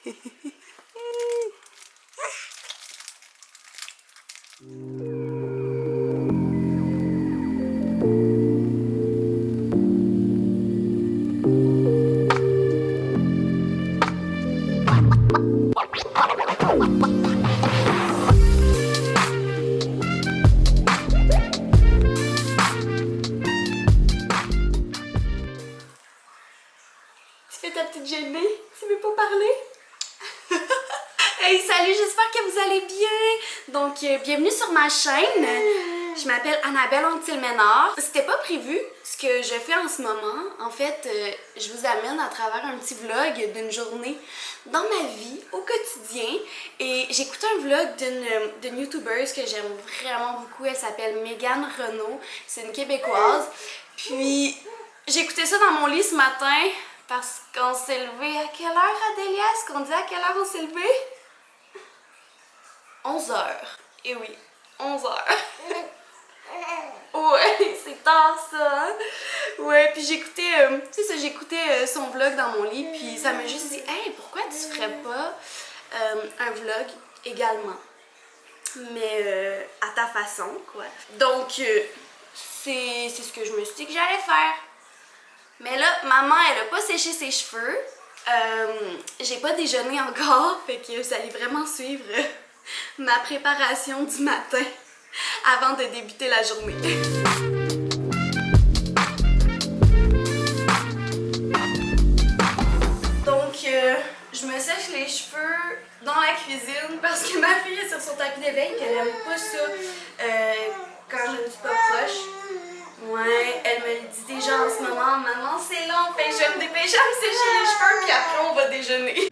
Ta petite gênée, tu veux pas parler? Hey, salut, j'espère que vous allez bien. Donc, bienvenue sur ma chaîne. Je m'appelle Annabelle Anctil-Ménard. C'était pas prévu ce que je fais en ce moment. En fait, je vous amène à travers un petit vlog d'une journée dans ma vie, au quotidien. Et j'écoutais un vlog d'une youtubeuse que j'aime vraiment beaucoup. Elle s'appelle Mégane Renaud. C'est une Québécoise. Puis, j'écoutais ça dans mon lit ce matin. Parce qu'on s'est levé à quelle heure, Adélia? Est-ce qu'on dit à quelle heure on s'est levé? 11h. Et oui, 11h. Ouais, c'est tard ça. Hein? Ouais, puis j'écoutais, tu sais ça, j'écoutais son vlog dans mon lit, puis ça m'a juste dit, hey, pourquoi tu ferais pas un vlog également? Mais à ta façon, quoi. Donc, c'est ce que je me suis dit que j'allais faire. Mais là, maman, elle a pas séché ses cheveux. J'ai pas déjeuné encore, fait que vous allez vraiment suivre ma préparation du matin avant de débuter la journée. Donc, je me sèche les cheveux dans la cuisine parce que ma fille est sur son tapis d'éveil et elle aime pas ça quand je ne suis pas proche. Ouais, elle me le dit déjà en ce moment, maman c'est long, fait que je vais me dépêcher à me sécher les cheveux puis après on va déjeuner.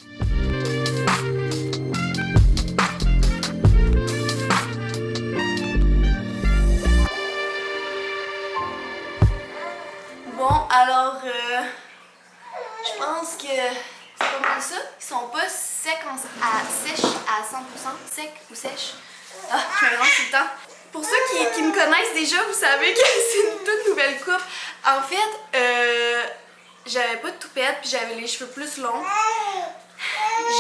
Bon, alors, je pense que c'est pas mal ça. Ils sont pas sèches à 100%, secs ou sèches. Ah, je me mélange tout le temps. Pour ceux qui me connaissent déjà, vous savez que c'est une toute nouvelle coupe. En fait, j'avais pas de toupette puis j'avais les cheveux plus longs.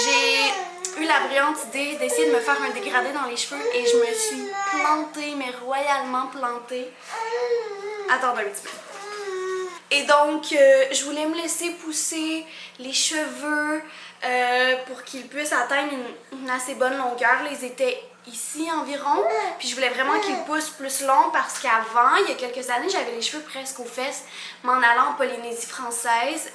J'ai eu la brillante idée d'essayer de me faire un dégradé dans les cheveux et je me suis plantée, mais royalement plantée. Attendez un petit peu. Et donc, je voulais me laisser pousser les cheveux pour qu'ils puissent atteindre une assez bonne longueur. Les étaient ici environ, puis je voulais vraiment qu'ils poussent plus long parce qu'avant, il y a quelques années, j'avais les cheveux presque aux fesses, m'en allant en Polynésie française.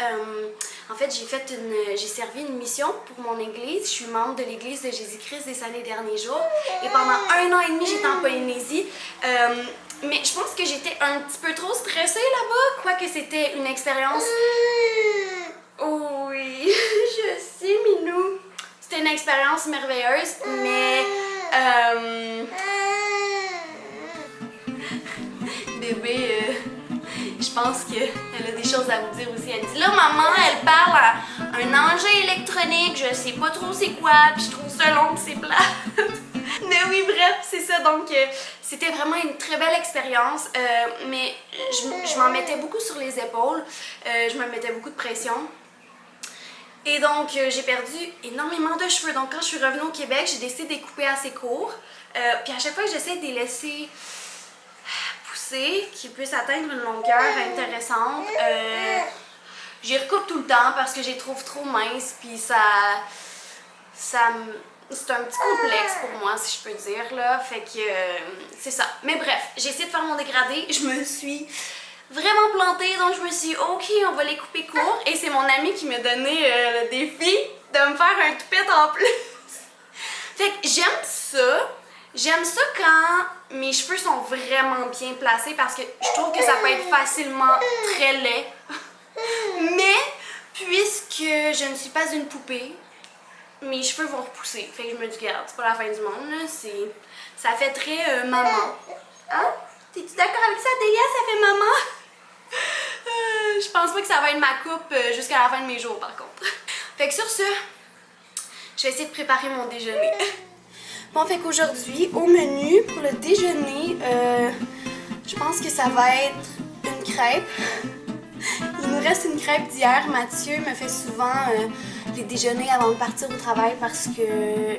En fait, j'ai servi une mission pour mon église. Je suis membre de l'église de Jésus-Christ des Saints des Derniers Jours et pendant 1 an et demi, j'étais en Polynésie. Mais je pense que j'étais un petit peu trop stressée là-bas, quoique c'était une expérience... Oh oui, je sais, Minou. C'était une expérience merveilleuse, mais... Bébé, je pense qu'elle a des choses à vous dire aussi. Elle dit là, maman, elle parle à un engin électronique, je sais pas trop c'est quoi, puis je trouve ça long, c'est plat. Mais oui, bref, c'est ça. Donc, c'était vraiment une très belle expérience, mais je m'en mettais beaucoup sur les épaules, je me mettais beaucoup de pression. Et donc, j'ai perdu énormément de cheveux. Donc, quand je suis revenue au Québec, j'ai décidé de les couper assez courts. Puis à chaque fois que j'essaie de les laisser pousser, qu'ils puissent atteindre une longueur intéressante, j'y recoupe tout le temps parce que je les trouve trop minces. Puis c'est un petit complexe pour moi, si je peux dire, là. Fait que c'est ça. Mais bref, j'ai essayé de faire mon dégradé. Je me suis vraiment plantée, donc je me suis dit, ok, on va les couper court. Et c'est mon ami qui m'a donné le défi de me faire un toupette en plus. Fait que j'aime ça. J'aime ça quand mes cheveux sont vraiment bien placés parce que je trouve que ça peut être facilement très laid. Mais puisque je ne suis pas une poupée, mes cheveux vont repousser. Fait que je me dis, regarde, c'est pas la fin du monde, là. Ça fait très maman. Hein? T'es-tu d'accord avec ça, Adélia? Ça fait maman? Je pense pas que ça va être ma coupe jusqu'à la fin de mes jours, par contre. Fait que sur ce, je vais essayer de préparer mon déjeuner. Bon, fait qu'aujourd'hui, au menu, pour le déjeuner, je pense que ça va être une crêpe. Il nous nous reste une crêpe d'hier. Mathieu me fait souvent les déjeuners avant de partir au travail parce que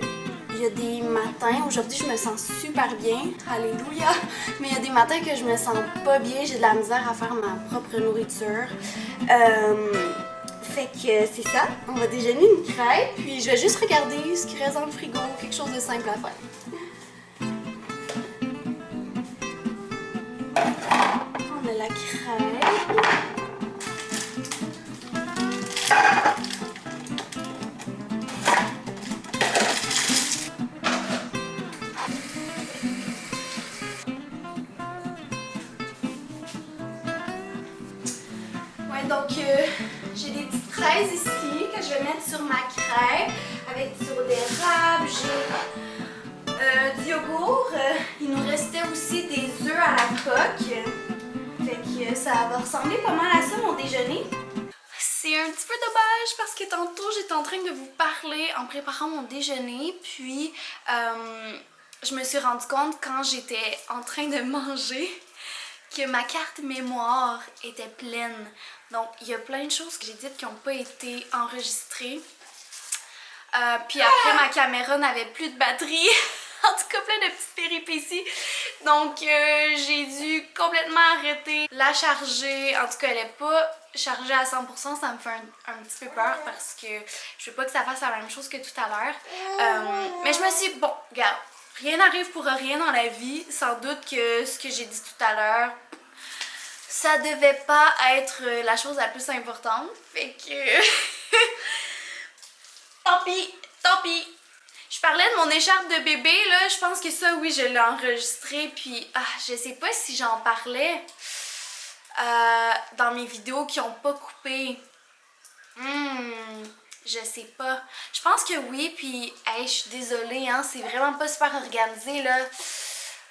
il y a des matins, aujourd'hui je me sens super bien, alléluia, mais il y a des matins que je me sens pas bien, j'ai de la misère à faire ma propre nourriture. Fait que c'est ça, on va déjeuner une crêpe, puis je vais juste regarder ce qui reste dans le frigo, quelque chose de simple à faire. On a la crêpe. Ouais, donc j'ai des petites fraises ici que je vais mettre sur ma crêpe avec du sirop d'érable, j'ai du yogourt. Il nous restait aussi des œufs à la coque. Fait que ça va ressembler pas mal à ça mon déjeuner. C'est un petit peu dommage parce que tantôt j'étais en train de vous parler en préparant mon déjeuner, puis je me suis rendu compte quand j'étais en train de manger que ma carte mémoire était pleine. Donc il y a plein de choses que j'ai dites qui n'ont pas été enregistrées. Puis après ma caméra n'avait plus de batterie. En tout cas, plein de petites péripéties. Donc, j'ai dû complètement arrêter la charger. En tout cas, elle n'est pas chargée à 100%. Ça me fait un petit peu peur parce que je veux pas que ça fasse la même chose que tout à l'heure. Mais je me suis dit, bon, regarde, rien n'arrive pour rien dans la vie. Sans doute que ce que j'ai dit tout à l'heure, ça devait pas être la chose la plus importante. Fait que... tant pis, tant pis. Je parlais de mon écharpe de bébé, là, je pense que ça, oui, je l'ai enregistré, puis je sais pas si j'en parlais dans mes vidéos qui ont pas coupé. Je sais pas. Je pense que oui, puis hey, je suis désolée, hein, c'est vraiment pas super organisé, là.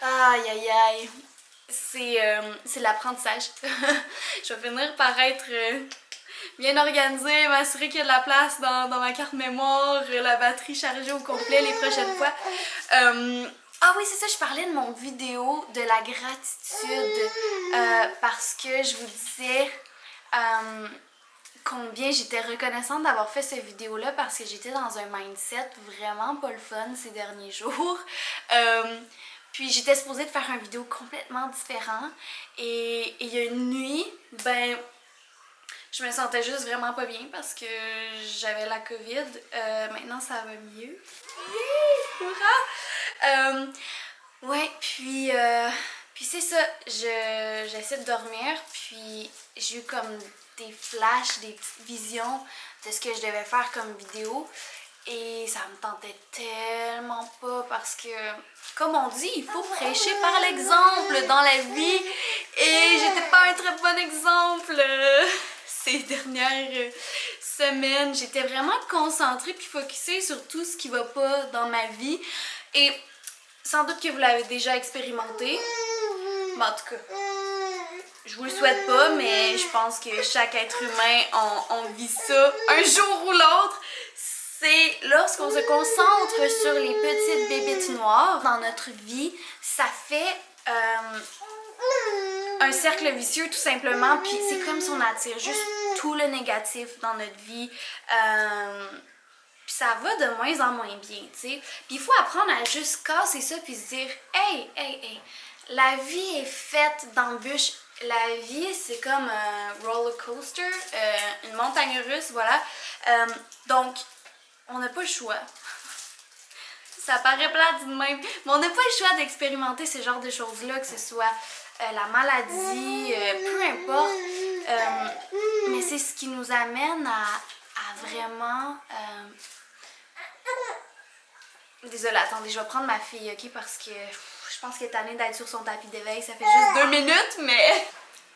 Aïe, aïe, aïe. C'est l'apprentissage. Je vais finir par être... bien organisée, m'assurer qu'il y a de la place dans ma carte mémoire, la batterie chargée au complet les prochaines fois. Ah oui, c'est ça, je parlais de mon vidéo de la gratitude parce que je vous disais combien j'étais reconnaissante d'avoir fait cette vidéo-là parce que j'étais dans un mindset vraiment pas le fun ces derniers jours. Puis j'étais supposée de faire une vidéo complètement différente et il y a une nuit, ben... je me sentais juste vraiment pas bien parce que j'avais la COVID. Maintenant, ça va mieux. Hurrah! Ouais, puis c'est ça. J'essaie de dormir, puis j'ai eu comme des flashs, des petites visions de ce que je devais faire comme vidéo. Et ça me tentait tellement pas parce que, comme on dit, il faut prêcher par l'exemple dans la vie. Et j'étais pas un très bon exemple. Ces dernières semaines, j'étais vraiment concentrée puis focusée sur tout ce qui va pas dans ma vie. Et sans doute que vous l'avez déjà expérimenté. Mais en tout cas, je vous le souhaite pas, mais je pense que chaque être humain, on vit ça un jour ou l'autre. C'est lorsqu'on se concentre sur les petites bébites noires dans notre vie, ça fait... un cercle vicieux tout simplement, puis c'est comme si on attire juste tout le négatif dans notre vie, puis ça va de moins en moins bien, tu sais. Puis il faut apprendre à juste casser ça puis se dire hey, la vie est faite d'embûches, la vie c'est comme un roller coaster, une montagne russe, voilà. Donc on n'a pas le choix. Ça paraît plate de même, mais on n'a pas le choix d'expérimenter ce genre de choses-là, que ce soit la maladie, peu importe. Mais c'est ce qui nous amène à vraiment... Désolée, attendez, je vais prendre ma fille, ok? Parce que je pense qu'elle est tannée d'être sur son tapis d'éveil. Ça fait juste 2 minutes, mais...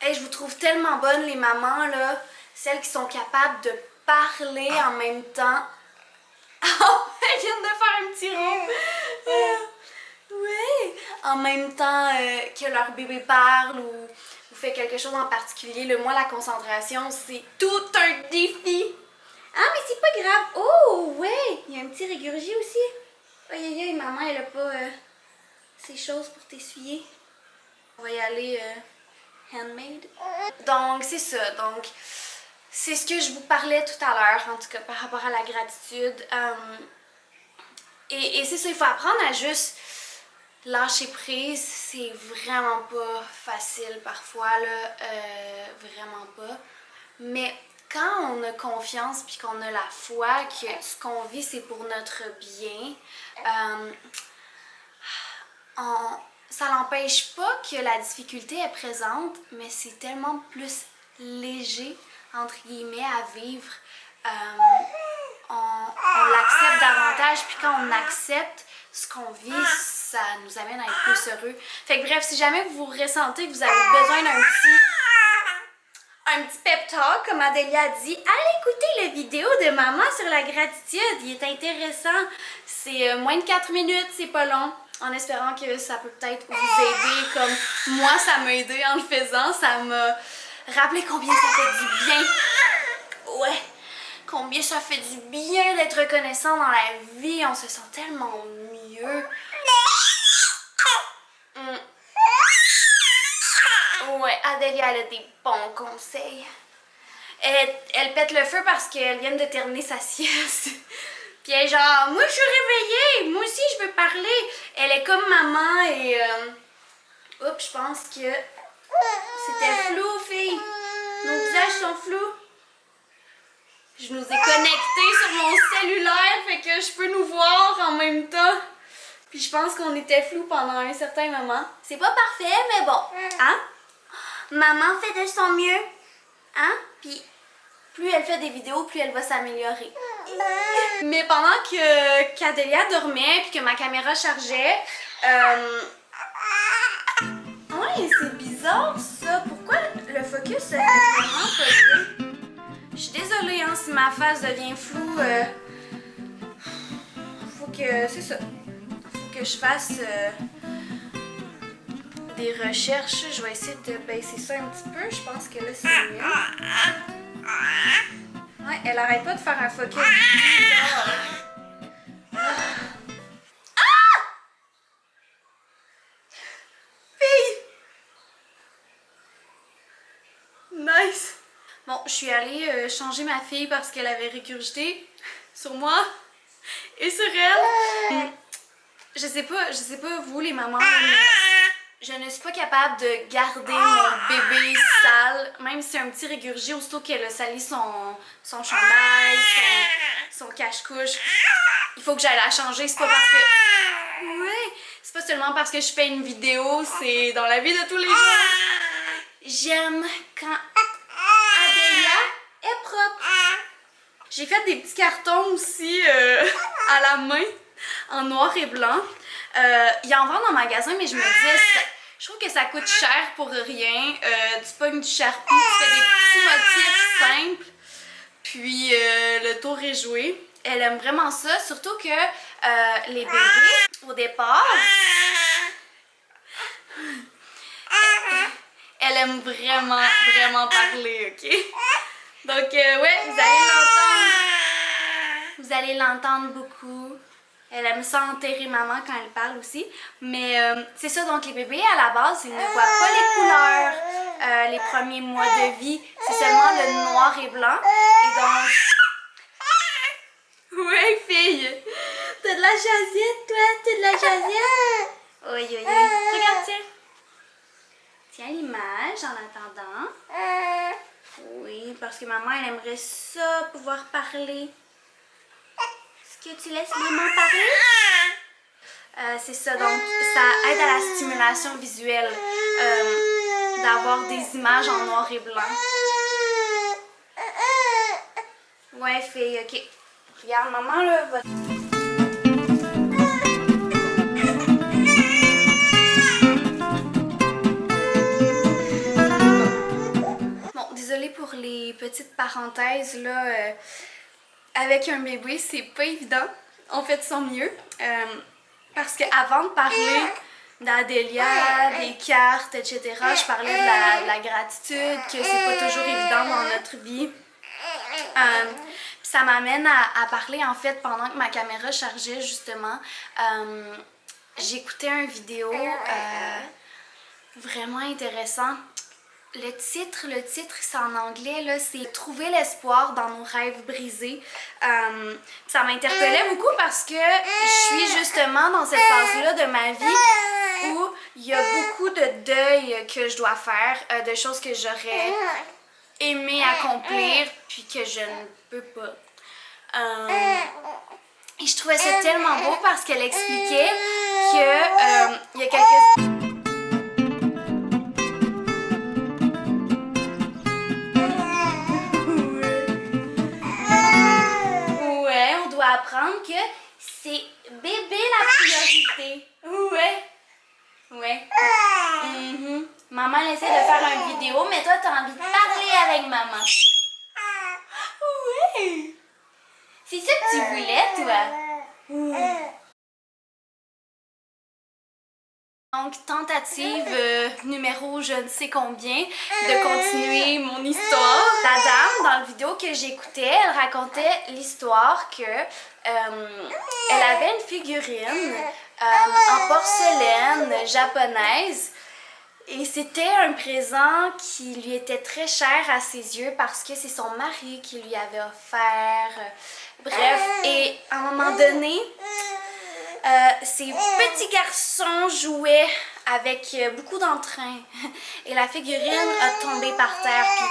Hey, je vous trouve tellement bonnes, les mamans, là. Celles qui sont capables de parler en même temps. Oh, elles viennent de faire un petit rond. Oui, en même temps que leur bébé parle ou fait quelque chose en particulier. Là, moi, la concentration, c'est tout un défi. Ah, mais c'est pas grave. Oh, ouais, il y a un petit régurgie aussi. Aïe, aïe, aïe, maman, elle a pas ces choses pour t'essuyer. On va y aller handmade. Donc, c'est ça. Donc, c'est ce que je vous parlais tout à l'heure, en tout cas par rapport à la gratitude. Et c'est ça, il faut apprendre à juste lâcher prise. C'est vraiment pas facile parfois, là, vraiment pas. Mais quand on a confiance puis qu'on a la foi que ce qu'on vit c'est pour notre bien, ça n'empêche pas que la difficulté est présente, mais c'est tellement plus léger, entre guillemets, à vivre. On l'accepte davantage, puis quand on accepte ce qu'on vit, ça nous amène à être plus heureux. Fait que bref, si jamais vous ressentez que vous avez besoin d'un petit pep talk, comme Adélia a dit, allez écouter la vidéo de maman sur la gratitude, il est intéressant. C'est moins de 4 minutes, c'est pas long. En espérant que ça peut peut-être vous aider, comme moi ça m'a aidé en le faisant, ça m'a rappelé combien ça fait du bien. Ouais, combien ça fait du bien d'être reconnaissant dans la vie, on se sent tellement mieux. Ouais, Adélia, elle a des bons conseils. Elle pète le feu parce qu'elle vient de terminer sa sieste. Puis elle est genre, moi je suis réveillée, moi aussi je veux parler. Elle est comme maman et... Oups, je pense que c'était flou, fille. Nos visages sont flous. Je nous ai connectés sur mon cellulaire, fait que je peux nous voir en même temps. Puis je pense qu'on était flous pendant un certain moment. C'est pas parfait, mais bon. Hein? Maman fait de son mieux. Hein? Puis plus elle fait des vidéos, plus elle va s'améliorer. Mais pendant qu'Adélia dormait puis que ma caméra chargeait, ouais, c'est bizarre ça. Pourquoi le focus se fait vraiment pas? Je suis désolée hein, si ma face devient floue. Faut que... c'est ça. Faut que je fasse des recherches. Je vais essayer de baisser ça un petit peu. Je pense que là, c'est mieux. Ouais, elle arrête pas de faire un focus bizarre. Ah! Fille! Nice! Bon, je suis allée changer ma fille parce qu'elle avait régurgité sur moi et sur elle. Je sais pas vous les mamans, mais je ne suis pas capable de garder mon bébé sale, même si c'est un petit régurgité, aussitôt qu'elle a sali son chandail, son cache-couche. Il faut que j'aille la changer, c'est pas parce que... Ouais, c'est pas seulement parce que je fais une vidéo, c'est dans la vie de tous les jours. J'aime quand Adélia est propre. J'ai fait des petits cartons aussi à la main, en noir et blanc. Il y en vend en magasin, mais je me disais, je trouve que ça coûte cher pour rien. Tu pognes du Sharpie, tu fais des petits motifs simples, puis le tour est joué. Elle aime vraiment ça, surtout que les bébés, au départ, elle aime vraiment parler, ok? Donc, ouais, vous allez l'entendre beaucoup. Elle aime ça enterrer maman quand elle parle aussi. Mais c'est ça, donc les bébés, à la base, ils ne voient pas les couleurs les premiers mois de vie. C'est seulement le noir et blanc. Et donc... Ouais, fille! T'as de la jasette, toi? T'as de la jasette? Oui, oui, oui. Regarde, tiens. Tiens l'image en attendant. Oui, parce que maman, elle aimerait ça, pouvoir parler. Est-ce que tu laisses maman parler? C'est ça, donc ça aide à la stimulation visuelle, d'avoir des images en noir et blanc. Ouais, fille, ok. Regarde, maman, là, va... Bon, désolée pour les petites parenthèses, là. Avec un bébé, c'est pas évident. On fait de son mieux. Parce qu'avant de parler d'Adélia, des cartes, etc., je parlais de la gratitude, que c'est pas toujours évident dans notre vie. Ça m'amène à parler, en fait, pendant que ma caméra chargeait, justement. J'écoutais une vidéo vraiment intéressant Le titre c'est en anglais, là, c'est Trouver l'espoir dans nos rêves brisés. Ça m'interpellait beaucoup parce que je suis justement dans cette phase-là de ma vie où il y a beaucoup de deuil que je dois faire, de choses que j'aurais aimé accomplir puis que je ne peux pas. Et je trouvais ça tellement beau parce qu'elle expliquait que il y a quelques... apprendre que c'est bébé la priorité. Ouais. Maman elle essaie de faire une vidéo, mais toi, t'as envie de parler avec maman. Ouais. C'est ça que tu voulais, toi? Donc, tentative numéro je ne sais combien de continuer mon histoire. La dame, dans la vidéo que j'écoutais, elle racontait l'histoire que elle avait une figurine en porcelaine japonaise et c'était un présent qui lui était très cher à ses yeux parce que c'est son mari qui lui avait offert. Bref, et à un moment donné, ces petits garçons jouaient avec beaucoup d'entrain et la figurine a tombé par terre puis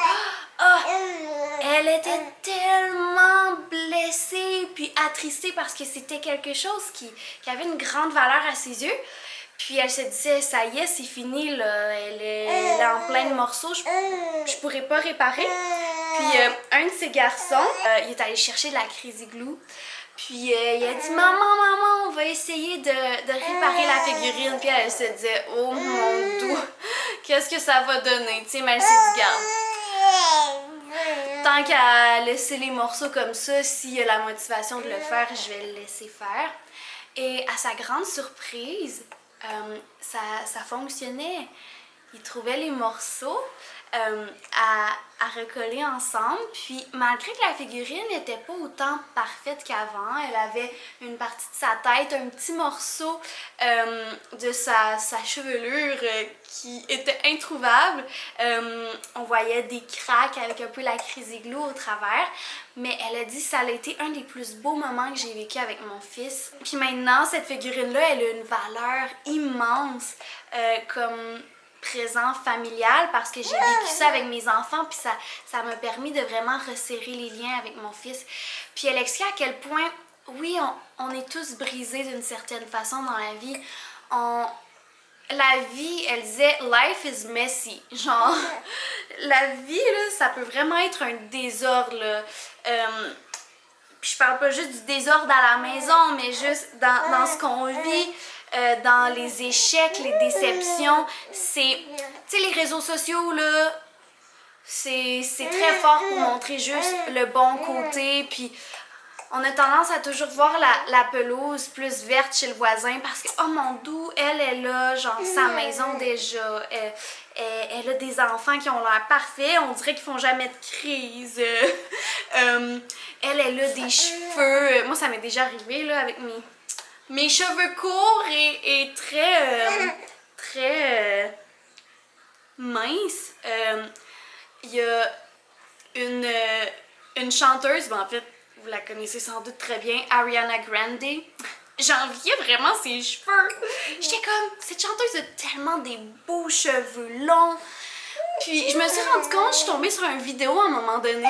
elle était tellement blessée puis attristée parce que c'était quelque chose qui avait une grande valeur à ses yeux. Puis elle se disait, ça y est, c'est fini, là. Elle est en plein de morceaux, je pourrais pas réparer. Puis un de ces garçons, il est allé chercher de la Crazy Glue. Puis il a dit, maman, on va essayer de réparer la figurine. Puis elle se disait, oh mon Dieu, qu'est-ce que ça va donner? Tu sais, mais elle s'est dit, garde, tant qu'à laisser les morceaux comme ça, s'il y a la motivation de le faire, je vais le laisser faire. Et à sa grande surprise, ça fonctionnait. Il trouvait les morceaux à recoller ensemble. Puis malgré que la figurine n'était pas autant parfaite qu'avant, elle avait une partie de sa tête, un petit morceau de sa chevelure qui était introuvable. On voyait des craques avec un peu la Crazy Glue au travers. Mais elle a dit que ça a été un des plus beaux moments que j'ai vécu avec mon fils. Puis maintenant, cette figurine-là, elle a une valeur immense comme présent familial parce que j'ai vécu ça avec mes enfants puis ça m'a permis de vraiment resserrer les liens avec mon fils. Puis elle explique à quel point, oui, on est tous brisés d'une certaine façon dans la vie. La vie, elle disait « life is messy ». Genre, la vie, là, ça peut vraiment être un désordre, là. Puis je parle pas juste du désordre à la maison, mais juste dans ce qu'on vit. Dans les échecs, les déceptions, c'est... Tu sais, les réseaux sociaux, là, c'est très fort pour montrer juste le bon côté, puis on a tendance à toujours voir la pelouse plus verte chez le voisin parce que, oh mon Dieu, elle a, genre, sa maison déjà, elle a des enfants qui ont l'air parfaits, on dirait qu'ils font jamais de crise, elle a des cheveux, moi ça m'est déjà arrivé, là, avec mes cheveux courts et très minces. Il y a une chanteuse, ben en fait, vous la connaissez sans doute très bien, Ariana Grande. J'enviais vraiment ses cheveux. J'étais comme, cette chanteuse a tellement des beaux cheveux longs. Puis je me suis rendu compte, je suis tombée sur une vidéo à un moment donné.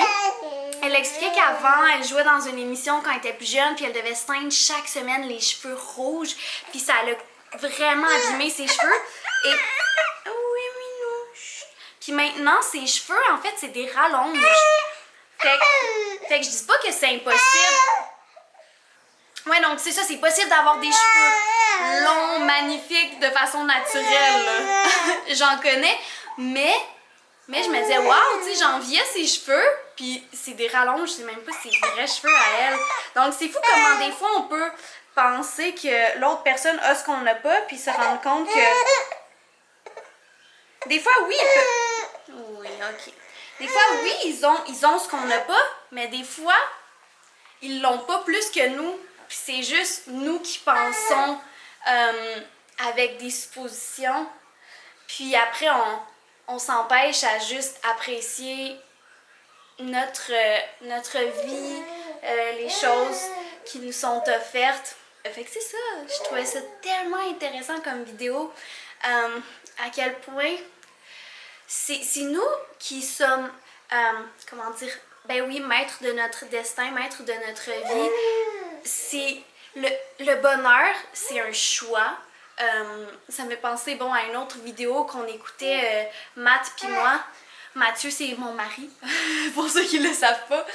Elle expliquait qu'avant, elle jouait dans une émission quand elle était plus jeune, puis elle devait se teindre chaque semaine les cheveux rouges, puis ça l'a vraiment abîmé ses cheveux. Et oui, minouche. Puis maintenant, ses cheveux, en fait, c'est des rallonges. Fait que je dis pas que c'est impossible. Ouais, donc c'est ça, c'est possible d'avoir des cheveux longs, magnifiques, de façon naturelle. J'en connais, mais je me disais, waouh, tu sais, j'enviais ses cheveux, puis c'est des rallonges, je sais même pas si c'est des vrais cheveux à elle. Donc c'est fou comment des fois on peut penser que l'autre personne a ce qu'on n'a pas, puis se rendre compte que... Des fois, oui, oui, ok. Des fois, oui, ils ont ce qu'on n'a pas, mais des fois, ils l'ont pas plus que nous. Puis c'est juste nous qui pensons avec des suppositions. Puis après, on s'empêche à juste apprécier notre vie, les choses qui nous sont offertes. Fait que c'est ça, je trouvais ça tellement intéressant comme vidéo, à quel point c'est nous qui sommes, comment dire, ben oui, maîtres de notre destin, maîtres de notre vie. C'est le bonheur, c'est un choix. Ça me fait penser bon, à une autre vidéo qu'on écoutait, Matt puis moi. Mathieu, c'est mon mari, pour ceux qui ne le savent pas.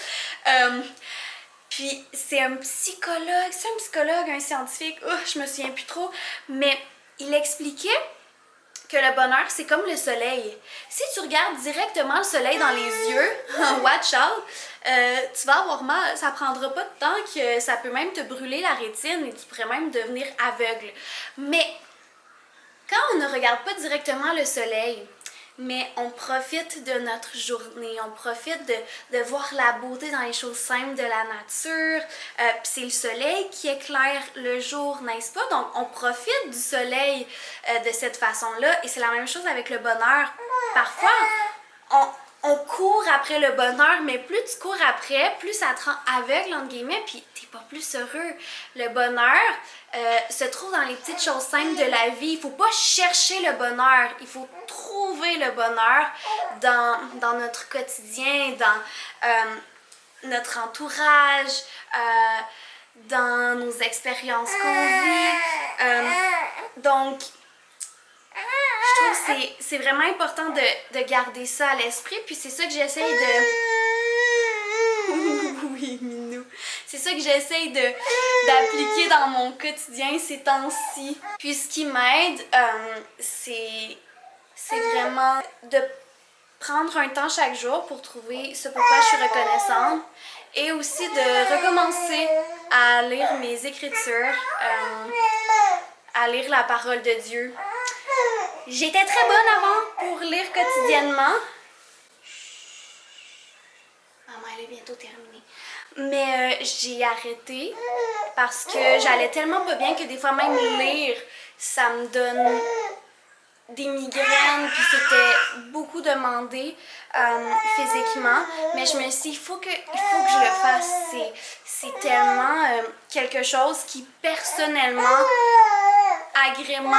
Puis c'est un psychologue, un scientifique, je me souviens plus trop, mais il expliquait que le bonheur, c'est comme le soleil. Si tu regardes directement le soleil dans les yeux, watch out, tu vas avoir mal. Ça prendra pas de temps que ça peut même te brûler la rétine et tu pourrais même devenir aveugle. Mais quand on ne regarde pas directement le soleil, mais on profite de notre journée, on profite de voir la beauté dans les choses simples de la nature. Puis c'est le soleil qui éclaire le jour, n'est-ce pas? Donc on profite du soleil de cette façon-là. Et c'est la même chose avec le bonheur. Parfois, on court après le bonheur, mais plus tu cours après, plus ça te rend aveugle, entre guillemets, puis t'es pas plus heureux. Le bonheur se trouve dans les petites choses simples de la vie. Il faut pas chercher le bonheur, il faut trouver le bonheur dans notre quotidien, dans notre entourage, dans nos expériences qu'on vit. Donc, je trouve que c'est vraiment important de garder ça à l'esprit, puis c'est ça que j'essaye de... Oui, Minou. C'est ça que j'essaye d'appliquer dans mon quotidien ces temps-ci. Puis ce qui m'aide, c'est vraiment de prendre un temps chaque jour pour trouver ce pourquoi je suis reconnaissante et aussi de recommencer à lire mes écritures, à lire la parole de Dieu. J'étais très bonne avant pour lire quotidiennement. Maman, elle est bientôt terminée. Mais j'ai arrêté parce que j'allais tellement pas bien que des fois même lire, ça me donne des migraines, puis c'était beaucoup demandé physiquement. Mais je me suis dit, il faut que je le fasse. C'est tellement quelque chose qui personnellement agrémente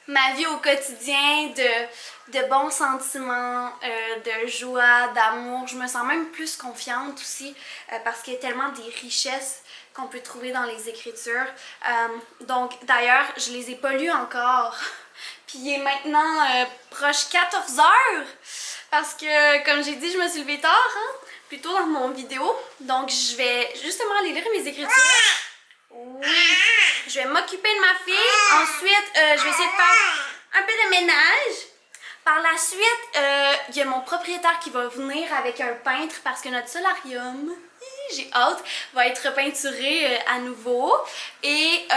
ma vie au quotidien, de bons sentiments, de joie, d'amour. Je me sens même plus confiante aussi parce qu'il y a tellement des richesses qu'on peut trouver dans les écritures. Donc d'ailleurs, je les ai pas lues encore. Puis il est maintenant proche 14 heures parce que, comme j'ai dit, je me suis levée tard, plus tôt dans mon vidéo. Donc je vais justement aller lire mes écritures. Oui. Je vais m'occuper de ma fille. Ensuite, je vais essayer de faire un peu de ménage. Par la suite, il y a mon propriétaire qui va venir avec un peintre parce que notre solarium, j'ai hâte, va être repeinturé à nouveau. Et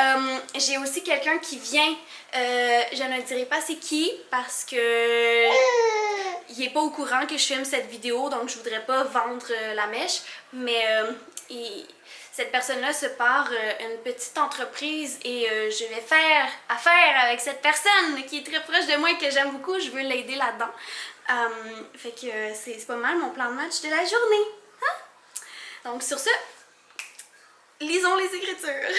j'ai aussi quelqu'un qui vient, je ne dirai pas c'est qui parce que il est pas au courant que je filme cette vidéo, donc je voudrais pas vendre la mèche, mais cette personne-là se part une petite entreprise et je vais faire affaire avec cette personne qui est très proche de moi et que j'aime beaucoup. Je veux l'aider là-dedans. Fait que c'est pas mal mon plan de match de la journée. Hein? Donc sur ce, lisons les écritures.